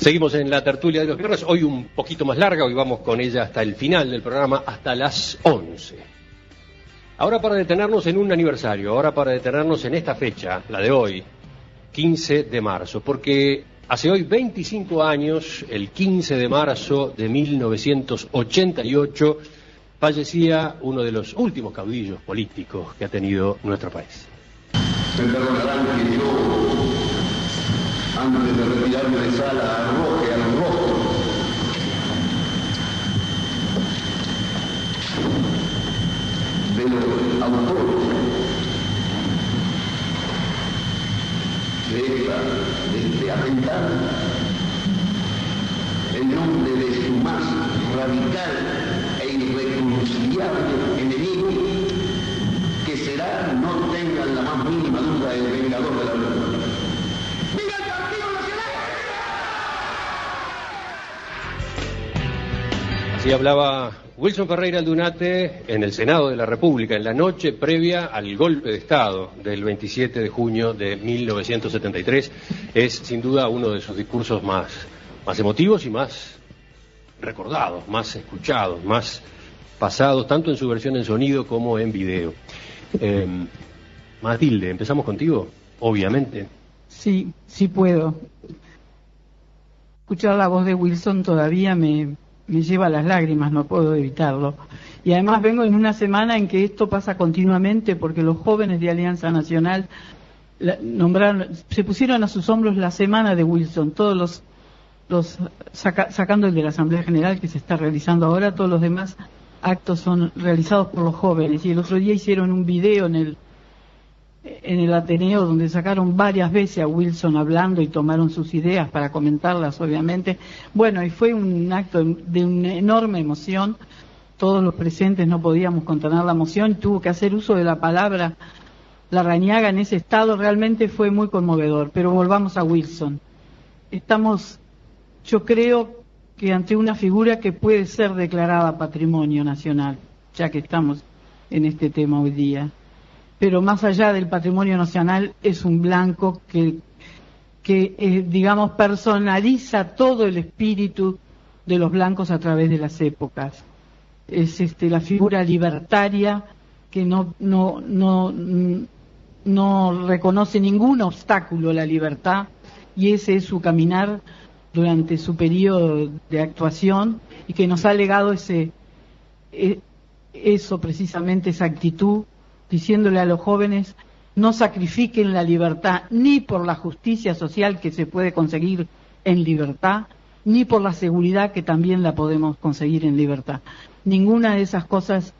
Seguimos en la tertulia de los viernes, hoy un poquito más larga, hoy vamos con ella hasta el final del programa, hasta las 11. Ahora para detenernos en un aniversario, ahora para detenernos en esta fecha, la de hoy, 15 de marzo, porque hace hoy 25 años, el 15 de marzo de 1988, fallecía uno de los últimos caudillos políticos que ha tenido nuestro país. Me perdonarán que yo, antes de retirarme de sala, arroje al rostro de los autores de este atentado, el nombre de su más radical e irreconciliable enemigo, que será, no tengan la más mínima duda, el vengador de la República. ¡Viva el Partido Nacional! Así hablaba Wilson Ferreira Aldunate en el Senado de la República, en la noche previa al golpe de Estado del 27 de junio de 1973. Es sin duda uno de sus discursos más emotivos y más recordados, más escuchados, más pasados, tanto en su versión en sonido como en video. Matilde, ¿empezamos contigo? Obviamente. Sí puedo. Escuchar la voz de Wilson todavía me lleva a las lágrimas, no puedo evitarlo. Y además vengo en una semana en que esto pasa continuamente, porque los jóvenes de Alianza Nacional se pusieron a sus hombros la semana de Wilson, todos sacando el de la Asamblea General que se está realizando ahora, todos los demás actos son realizados por los jóvenes. Y el otro día hicieron un video en el Ateneo donde sacaron varias veces a Wilson hablando y tomaron sus ideas para comentarlas, obviamente. Bueno, y fue un acto de una enorme emoción. Todos los presentes no podíamos contener la emoción, tuvo que hacer uso de la palabra Larrañaga en ese estado, realmente fue muy conmovedor. Pero volvamos a Wilson. Estamos, yo creo, que ante una figura que puede ser declarada patrimonio nacional, ya que estamos en este tema hoy día. Pero más allá del patrimonio nacional, es un blanco que digamos, personaliza todo el espíritu de los blancos a través de las épocas. Es la figura libertaria que no reconoce ningún obstáculo a la libertad, y ese es su caminar durante su periodo de actuación, y que nos ha legado eso precisamente, esa actitud, diciéndole a los jóvenes: no sacrifiquen la libertad ni por la justicia social que se puede conseguir en libertad, ni por la seguridad que también la podemos conseguir en libertad. Ninguna de esas cosas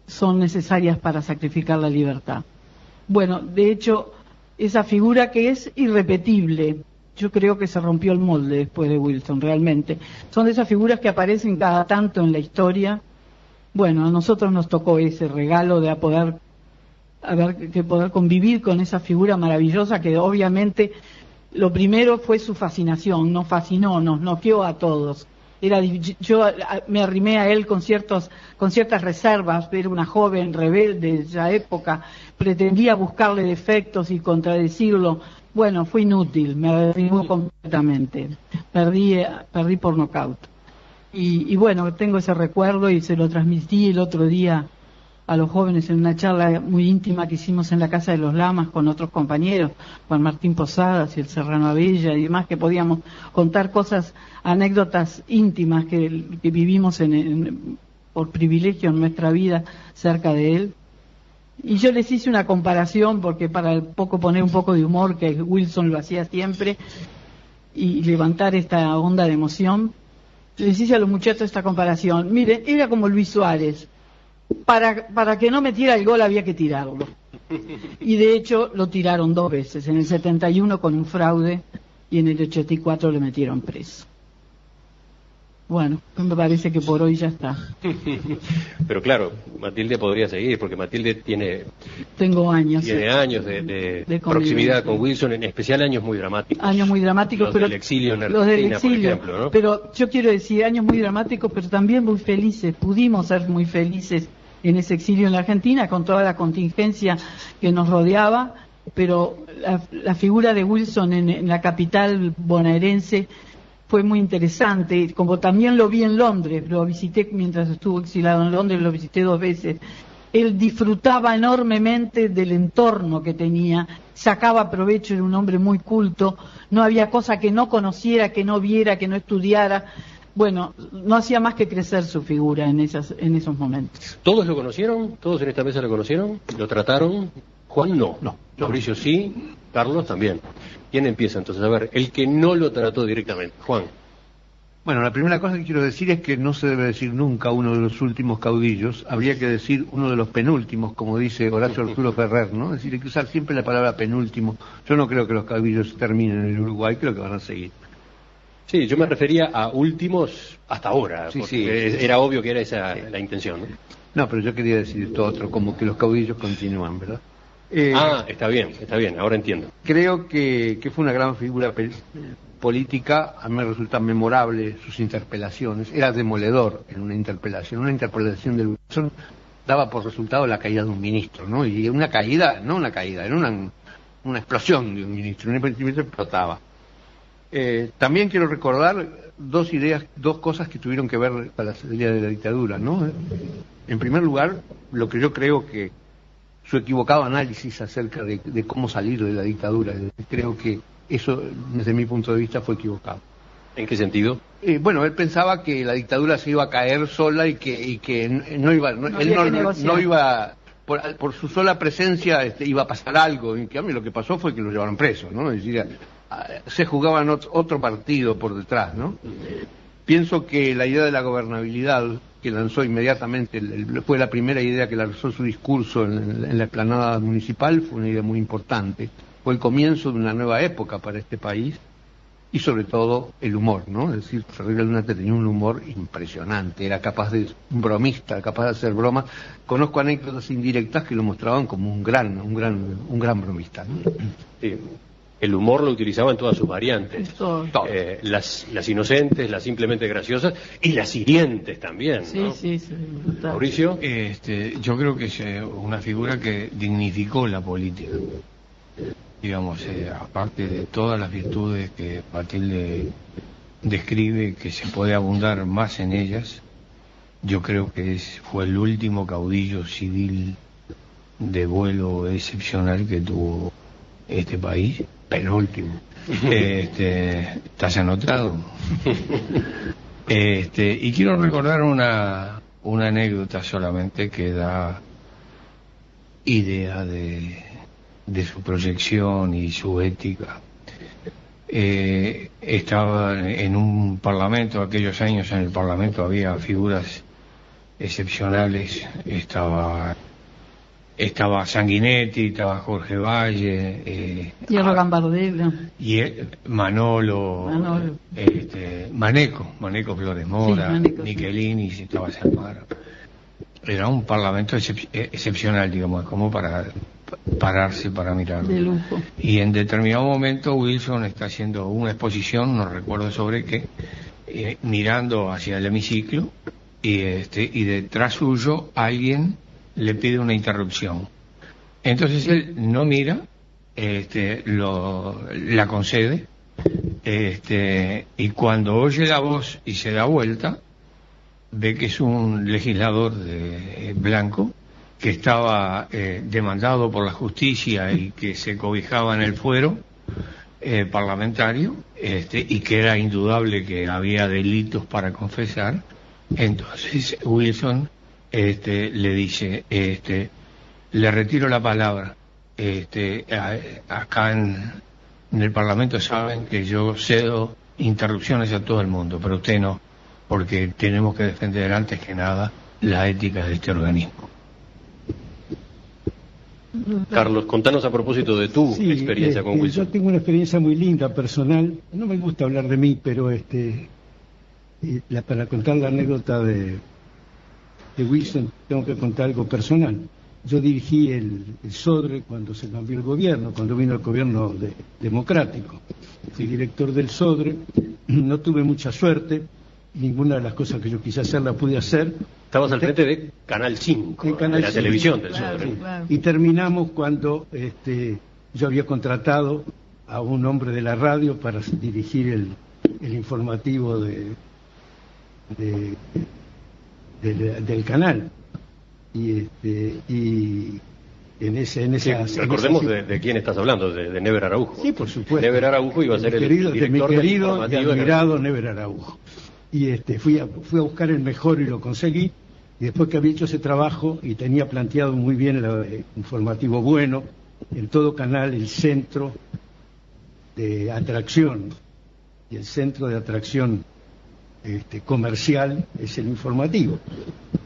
son necesarias para sacrificar la libertad. Bueno, de hecho, esa figura que es irrepetible, yo creo que se rompió el molde después de Wilson, realmente. Son de esas figuras que aparecen cada tanto en la historia. Bueno, a nosotros nos tocó ese regalo de poder convivir con esa figura maravillosa, que obviamente lo primero fue su fascinación, nos fascinó, nos noqueó a todos. Yo me arrimé a él con ciertas reservas, era una joven rebelde de esa época, pretendía buscarle defectos y contradecirlo. Bueno, fue inútil, me derribó completamente, perdí por nocaut. Y bueno, tengo ese recuerdo y se lo transmití el otro día a los jóvenes en una charla muy íntima que hicimos en la Casa de los Lamas con otros compañeros, Juan Martín Posadas y el Serrano Abella y demás, que podíamos contar cosas, anécdotas íntimas que vivimos por privilegio en nuestra vida cerca de él. Y yo les hice una comparación, porque para poner un poco de humor, que Wilson lo hacía siempre, y levantar esta onda de emoción, les hice a los muchachos esta comparación. Miren, era como Luis Suárez. Para que no metiera el gol había que tirarlo. Y de hecho lo tiraron 2 veces, en el 71 con un fraude y en el 84 le metieron preso. Bueno, me parece que por hoy ya está. Pero claro, Matilde podría seguir, porque Matilde tiene años de proximidad con Wilson, en especial años muy dramáticos. Años muy dramáticos, los del exilio en Argentina, por ejemplo, ¿no? Pero yo quiero decir, años muy dramáticos, pero también muy felices. Pudimos ser muy felices en ese exilio en la Argentina, con toda la contingencia que nos rodeaba, pero la figura de Wilson en la capital bonaerense fue muy interesante, como también lo vi en Londres, lo visité mientras estuvo exilado en Londres, lo visité 2 veces. Él disfrutaba enormemente del entorno que tenía, sacaba provecho, era un hombre muy culto, no había cosa que no conociera, que no viera, que no estudiara. Bueno, no hacía más que crecer su figura en esos momentos. ¿Todos lo conocieron? ¿Todos en esta mesa lo conocieron? ¿Lo trataron? Juan no. Mauricio sí, Carlos también. ¿Quién empieza entonces? A ver, el que no lo trató directamente. Juan. Bueno, la primera cosa que quiero decir es que no se debe decir nunca uno de los últimos caudillos, habría que decir uno de los penúltimos, como dice Horacio Arturo Ferrer, ¿no? Es decir, hay que usar siempre la palabra penúltimo. Yo no creo que los caudillos terminen en el Uruguay, creo que van a seguir. Sí, yo me refería a últimos hasta ahora, Sí, porque sí. Era obvio que era esa la intención, ¿no? No, pero yo quería decir esto otro, como que los caudillos continúan, ¿verdad? Está bien, ahora entiendo. Creo que fue una gran figura política, a mí me resultan memorables sus interpelaciones, era demoledor en una interpelación de Wilson daba por resultado la caída de un ministro, ¿no? Y una caída, no una caída, era una explosión de un ministro explotaba. También quiero recordar dos cosas que tuvieron que ver con la salida de la dictadura, ¿no? En primer lugar, lo que yo creo que su equivocado análisis acerca de cómo salir de la dictadura, creo que eso, desde mi punto de vista, fue equivocado. ¿En qué sentido? Bueno, él pensaba que la dictadura se iba a caer sola y que no iba, por su sola presencia iba a pasar algo. En cambio, lo que pasó fue que lo llevaron preso, ¿no? Es decir, se jugaban otro partido por detrás, ¿no? Pienso que la idea de la gobernabilidad que lanzó inmediatamente, fue la primera idea que lanzó su discurso en la explanada municipal, fue una idea muy importante. Fue el comienzo de una nueva época para este país y sobre todo el humor, ¿no? Es decir, Ferrer Luna tenía un humor impresionante, era capaz de un bromista, capaz de hacer bromas. Conozco anécdotas indirectas que lo mostraban como un gran bromista, ¿no? Sí. El humor lo utilizaba en todas sus variantes. Las inocentes, las simplemente graciosas y las hirientes también, ¿no? Sí. Mauricio. Yo creo que es una figura que dignificó la política. Digamos, aparte de todas las virtudes que Matilde describe, que se puede abundar más en ellas, yo creo que fue el último caudillo civil de vuelo excepcional que tuvo este país. Penúltimo. ¿Estás anotado? Y quiero recordar una anécdota solamente que da idea de su proyección y su ética. Estaba en un parlamento, aquellos años en el parlamento había figuras excepcionales, estaba Sanguinetti, estaba Jorge Valle, Hierro Gambardella, y Manolo. Maneco Flores Mora, Maneco, Michelini, estaba Salmar. Era un parlamento excepcional, digamos, como para pararse para mirarlo. de lujo. Y en determinado momento Wilson está haciendo una exposición, no recuerdo sobre qué, mirando hacia el hemiciclo, y detrás suyo alguien le pide una interrupción. Entonces él no mira, la concede, y cuando oye la voz y se da vuelta, ve que es un legislador blanco que estaba demandado por la justicia y que se cobijaba en el fuero parlamentario, y que era indudable que había delitos para confesar. Entonces Wilson le dice, le retiro la palabra. Acá en el Parlamento saben que yo cedo interrupciones a todo el mundo, pero usted no, porque tenemos que defender antes que nada la ética de este organismo. Carlos, contanos a propósito de tu experiencia con Wilson. Yo tengo una experiencia muy linda, personal. No me gusta hablar de mí, pero para contar la anécdota de Wilson, tengo que contar algo personal. Yo dirigí el SODRE cuando se cambió el gobierno, cuando vino el gobierno democrático. Fui director del SODRE, no tuve mucha suerte, ninguna de las cosas que yo quise hacer la pude hacer. Estabas al frente de Canal 5, de la televisión del SODRE. Claro. Y terminamos cuando yo había contratado a un hombre de la radio para dirigir el informativo del canal. Y recordemos de quién estás hablando, de Never Araujo. Sí, por supuesto. Never Araujo iba a ser mi querido y admirado Never Araujo. Y fui a buscar el mejor y lo conseguí. Y después que había hecho ese trabajo y tenía planteado muy bien el informativo bueno, en todo canal el centro de atracción, y el centro de atracción comercial es el informativo.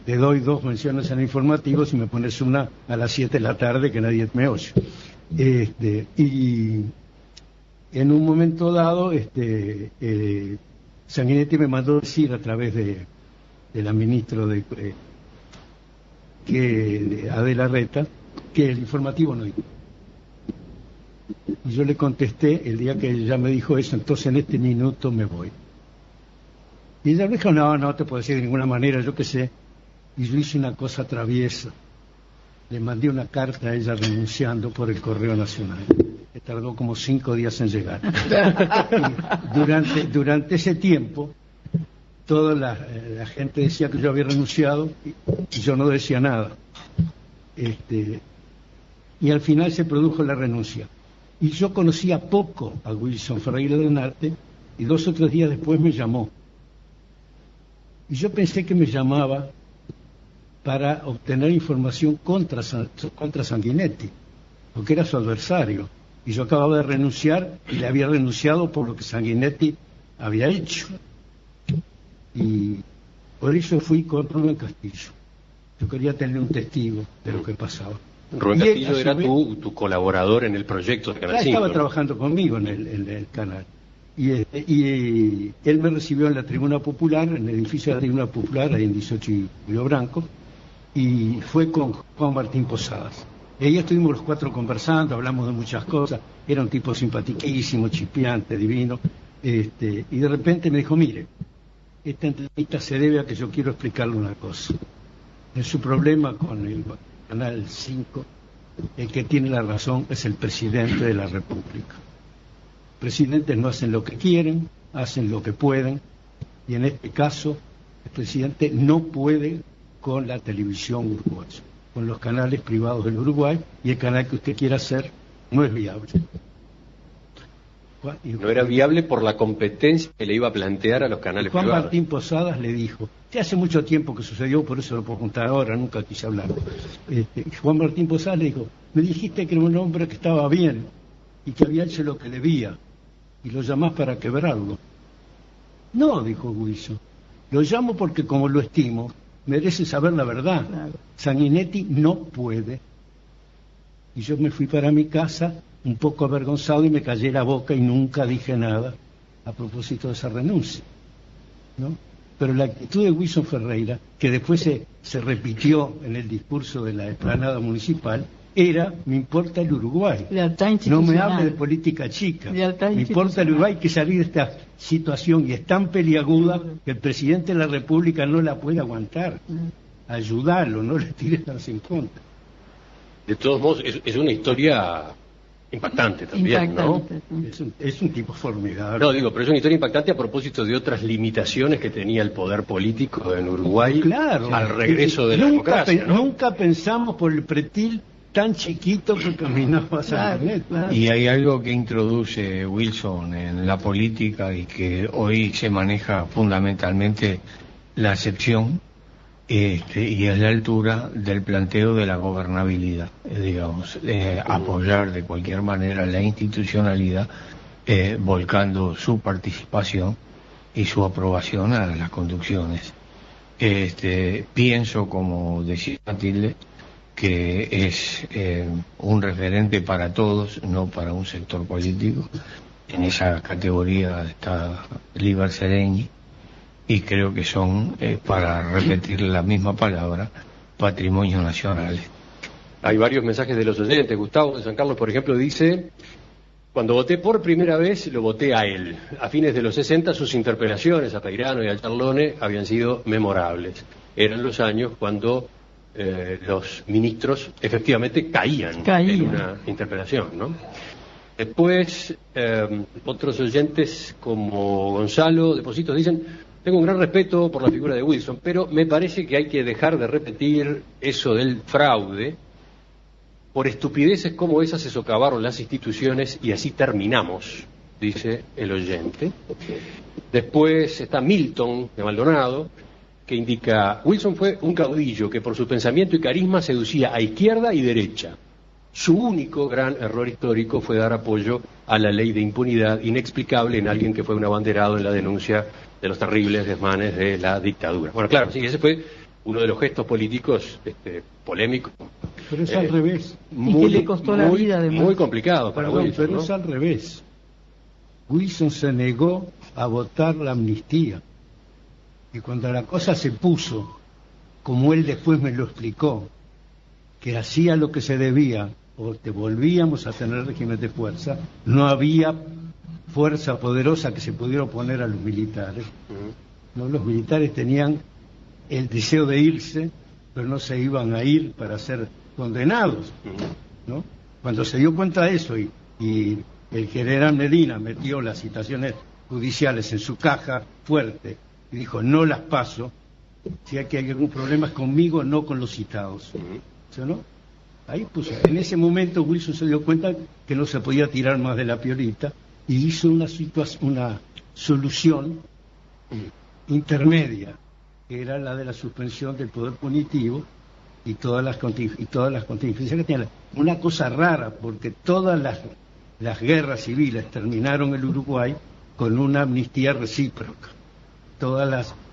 Te doy 2 menciones en el informativo si me pones una a las 7 de la tarde que nadie me oye. Y en un momento dado Sanguinetti me mandó decir a través de la ministra de Adela Reta que el informativo no iba. Y yo le contesté el día que ella me dijo eso, entonces en este minuto me voy. Y ella me dijo, no te puedo decir de ninguna manera, yo qué sé. Y yo hice una cosa traviesa. Le mandé una carta a ella renunciando por el Correo Nacional, que tardó como 5 días en llegar. Durante ese tiempo, toda la gente decía que yo había renunciado y yo no decía nada. Y al final se produjo la renuncia. Y yo conocía poco a Wilson Ferreira Donarte y 2 o 3 días después me llamó. Y yo pensé que me llamaba para obtener información contra Sanguinetti, porque era su adversario. Y yo acababa de renunciar y le había renunciado por lo que Sanguinetti había hecho. Y por eso fui con Rubén Castillo. Yo quería tener un testigo de lo que pasaba. Rubén Castillo era tu colaborador en el proyecto de Canal 5. Estaba trabajando conmigo en el canal. Y él me recibió en la Tribuna Popular, en el edificio de la Tribuna Popular, ahí en 18 y Río Branco, y fue con Juan Martín Posadas. Y ahí estuvimos los 4 conversando, hablamos de muchas cosas, era un tipo simpaticísimo, chispeante, divino, y de repente me dijo, mire, esta entrevista se debe a que yo quiero explicarle una cosa. En su problema con el Canal 5, el que tiene la razón es el presidente de la República. Presidentes no hacen lo que quieren, hacen lo que pueden, y en este caso el presidente no puede con la televisión uruguaya, con los canales privados del Uruguay, y el canal que usted quiera hacer no es viable. No era viable por la competencia que le iba a plantear a los canales privados. Juan Martín Posadas le dijo, que hace mucho tiempo que sucedió, por eso lo puedo contar ahora, nunca quise hablar. Juan Martín Posadas le dijo, me dijiste que era un hombre que estaba bien y que había hecho lo que debía, y lo llamás para quebrarlo. No, dijo Wilson, lo llamo porque como lo estimo, merece saber la verdad. Claro. Sanguinetti no puede. Y yo me fui para mi casa un poco avergonzado y me callé la boca y nunca dije nada a propósito de esa renuncia, ¿no? Pero la actitud de Wilson Ferreira, que después se repitió en el discurso de la explanada municipal, era, me importa el Uruguay, no me hable de política chica, me importa el Uruguay, que salir de esta situación, y es tan peliaguda que el presidente de la República no la puede aguantar, ayudarlo, no le tires en contra. De todos modos, es una historia impactante también, ¿no? Es un tipo formidable. No, digo, pero es una historia impactante a propósito de otras limitaciones que tenía el poder político en Uruguay, claro, al regreso de la democracia, ¿no? Nunca pensamos por el pretil tan chiquito que caminaba a Sanguinetti. Claro. Y hay algo que introduce Wilson en la política y que hoy se maneja fundamentalmente, la acepción, y es la altura del planteo de la gobernabilidad, digamos, apoyar de cualquier manera la institucionalidad, volcando su participación y su aprobación a las conducciones. Pienso, como decía Matilde, que es un referente para todos, no para un sector político. En esa categoría está Líber Seregni, y creo que son, para repetir la misma palabra, patrimonios nacionales. Hay varios mensajes de los oyentes. Gustavo de San Carlos, por ejemplo, dice: cuando voté por primera vez, lo voté a él. A fines de los 60, sus interpelaciones a Peirano y a Charlone habían sido memorables. Eran los años cuando los ministros efectivamente caían en una interpelación, ¿no? Después, otros oyentes como Gonzalo de Positos dicen: tengo un gran respeto por la figura de Wilson, pero me parece que hay que dejar de repetir eso del fraude. Por estupideces como esas se socavaron las instituciones y así terminamos, dice el oyente. Después está Milton de Maldonado, que indica: Wilson fue un caudillo que por su pensamiento y carisma seducía a izquierda y derecha. Su único gran error histórico fue dar apoyo a la ley de impunidad inexplicable en alguien que fue un abanderado en la denuncia de los terribles desmanes de la dictadura. Bueno, claro, sí, ese fue uno de los gestos políticos polémicos. Pero es al revés. ¿Y qué le costó la vida, además? Muy complicado para Wilson, pero ¿no? es al revés. Wilson se negó a votar la amnistía. Y cuando la cosa se puso, como él después me lo explicó, que hacía lo que se debía, o te volvíamos a tener régimen de fuerza, no había fuerza poderosa que se pudiera oponer a los militares. ¿No? Los militares tenían el deseo de irse, pero no se iban a ir para ser condenados, ¿no? Cuando se dio cuenta de eso y el general Medina metió las citaciones judiciales en su caja fuerte y dijo: no las paso, si hay algún problema es conmigo, no con los citados. ¿Sí, no? Ahí puso. En ese momento Wilson se dio cuenta que no se podía tirar más de la piolita y hizo una solución intermedia, que era la de la suspensión del poder punitivo y todas las contingencias que tenía. Una cosa rara, porque todas las guerras civiles terminaron en el Uruguay con una amnistía recíproca.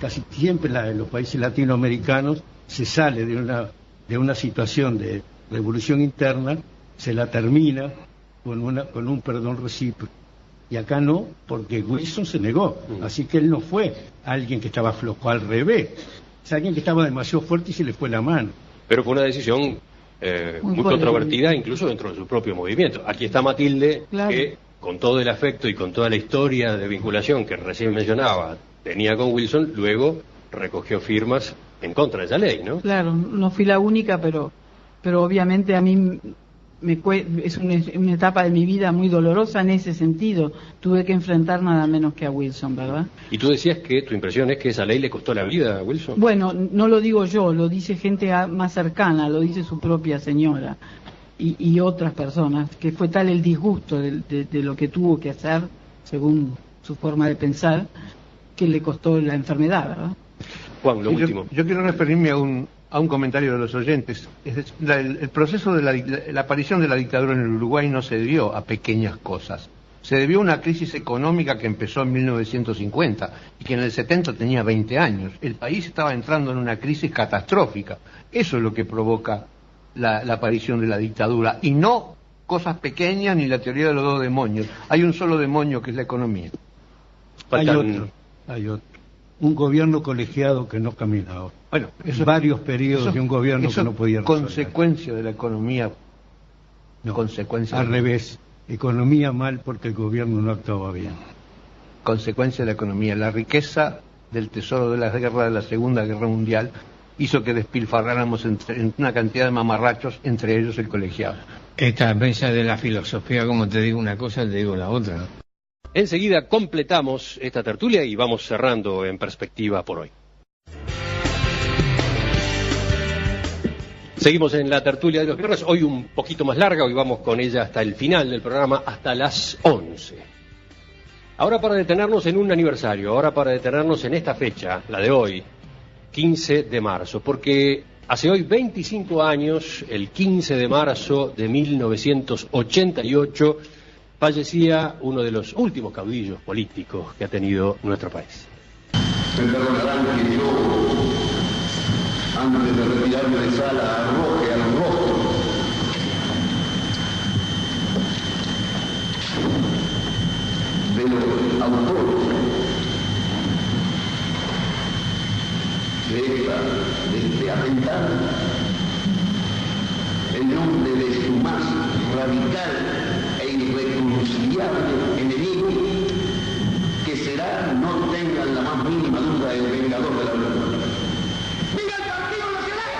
Casi siempre en los países latinoamericanos se sale de una situación de revolución interna, se la termina con un perdón recíproco. Y acá no, porque Wilson se negó. Así que él no fue alguien que estaba flojo, al revés. Es alguien que estaba demasiado fuerte y se le fue la mano. Pero fue una decisión muy controvertida incluso dentro de su propio movimiento. Aquí está Matilde, claro, que con todo el afecto y con toda la historia de vinculación que recién mencionaba tenía con Wilson, luego recogió firmas en contra de esa ley, ¿no? Claro, no fui la única, pero obviamente a mí es una etapa de mi vida muy dolorosa en ese sentido. Tuve que enfrentar nada menos que a Wilson, ¿verdad? Y tú decías que tu impresión es que esa ley le costó la vida a Wilson. Bueno, no lo digo yo, lo dice gente más cercana, lo dice su propia señora y otras personas, que fue tal el disgusto de lo que tuvo que hacer, según su forma de pensar, que le costó la enfermedad, ¿verdad? Juan, lo último. Yo quiero referirme a un comentario de los oyentes. El proceso de la aparición de la dictadura en el Uruguay no se debió a pequeñas cosas. Se debió a una crisis económica que empezó en 1950 y que en el 70 tenía 20 años. El país estaba entrando en una crisis catastrófica. Eso es lo que provoca la aparición de la dictadura, y no cosas pequeñas ni la teoría de los dos demonios. Hay un solo demonio, que es la economía. Hay otro. Un gobierno colegiado que no caminaba. Bueno, varios periodos de un gobierno que no podía resolver. Consecuencia de la economía. No, consecuencia al revés. Economía mal porque el gobierno no actuaba bien. Consecuencia de la economía. La riqueza del tesoro de la guerra, de la Segunda Guerra Mundial, hizo que despilfarráramos en una cantidad de mamarrachos, entre ellos el colegiado. Esta mesa de la filosofía, como te digo una cosa, te digo la otra. Enseguida completamos esta tertulia y vamos cerrando en perspectiva por hoy. Seguimos en la tertulia de los viernes, hoy un poquito más larga, hoy vamos con ella hasta el final del programa, hasta las 11. Ahora para detenernos en un aniversario, ahora para detenernos en esta fecha, la de hoy, 15 de marzo, porque hace hoy 25 años, el 15 de marzo de 1988, fallecía uno de los últimos caudillos políticos que ha tenido nuestro país. Se recordarán que yo, antes de retirarme de sala, arroje al rostro de los autores de este atentado el nombre de su más radical e irreconciliable enemigo, que será, no tengan la más mínima duda, el vengador de la revolución. ¡Viva el Partido Nacional!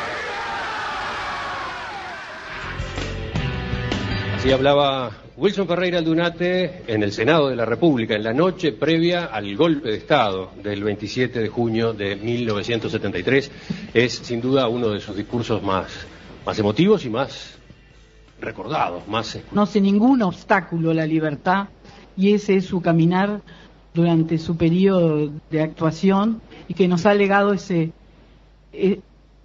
Así hablaba Wilson Ferreira Aldunate en el Senado de la República, en la noche previa al golpe de Estado del 27 de junio de 1973. Es sin duda uno de sus discursos más emotivos y más recordados. No hace ningún obstáculo a la libertad, y ese es su caminar durante su periodo de actuación, y que nos ha legado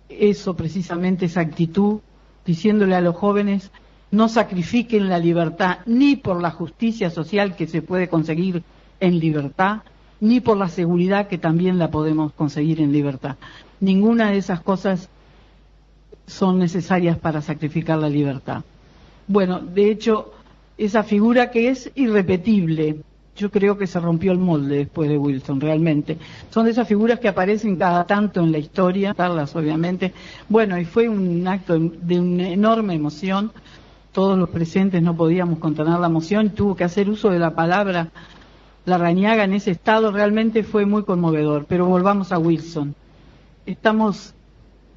eso precisamente, esa actitud, diciéndole a los jóvenes: no sacrifiquen la libertad ni por la justicia social que se puede conseguir en libertad, ni por la seguridad que también la podemos conseguir en libertad. Ninguna de esas cosas son necesarias para sacrificar la libertad. Bueno, de hecho, esa figura que es irrepetible, yo creo que se rompió el molde después de Wilson, realmente. Son de esas figuras que aparecen cada tanto en la historia, obviamente. Bueno, y fue un acto de una enorme emoción. Todos los presentes no podíamos contener la emoción, tuvo que hacer uso de la palabra Larrañaga en ese estado, realmente fue muy conmovedor. Pero volvamos a Wilson. Estamos,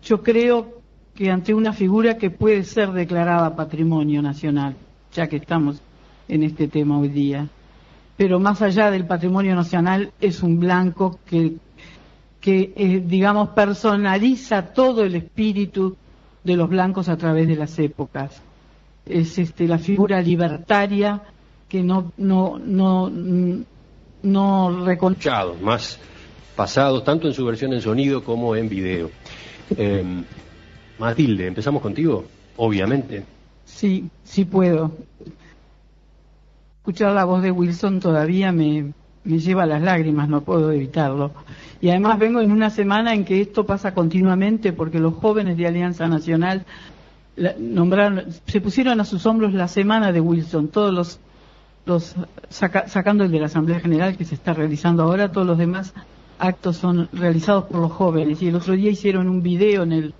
yo creo, que ante una figura que puede ser declarada patrimonio nacional, ya que estamos en este tema hoy día. Pero más allá del patrimonio nacional, es un blanco que digamos, personaliza todo el espíritu de los blancos a través de las épocas. Es la figura libertaria que no reconocidos, más pasados, tanto en su versión en sonido como en video. Matilde, empezamos contigo, obviamente. Sí puedo. Escuchar la voz de Wilson todavía me lleva a las lágrimas, no puedo evitarlo. Y además vengo en una semana en que esto pasa continuamente, porque los jóvenes de Alianza Nacional se pusieron a sus hombros la semana de Wilson, todos sacando el de la Asamblea General que se está realizando ahora, todos los demás actos son realizados por los jóvenes. Y el otro día hicieron un video en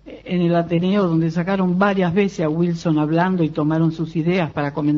el Ateneo donde sacaron varias veces a Wilson hablando y tomaron sus ideas para comentar